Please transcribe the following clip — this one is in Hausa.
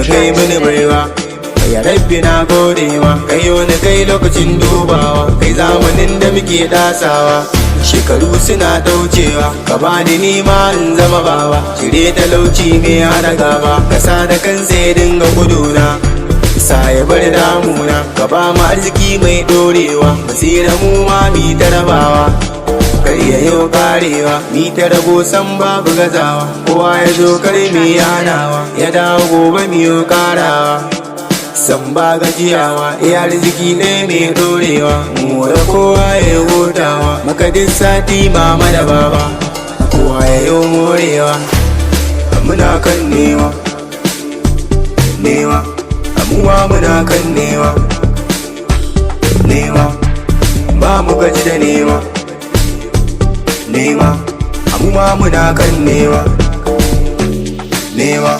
kai mini baiwa, ya rabbi na godewa, kai wani kai lokacin dubawa, kai zamanin da muke dasawa, shekaru suna daucewa, ka bani nima in zama bawa, cire talauci mai hana gaba, kasa da kan sai dinga guduna, sa ya bar damuna, ka ba mu arziki mai dorewa, basira mu ma mi tarabawa, kar ya yau karewa, mi ta rago san babu gazawa, kowa ya zo kar mi yanawa, ya dawo gobe mi yo karawa, san ba gajiyawa, iya arziki ne mai dorewa, mu da kowa ya gotawa, maka duk sati mama da baba, kowa ya yau morewa, muna kan nema, nema, amuwa muna kan nema, nema, ba mu gaji da nema, nema, amuwa muna kan nema, nema.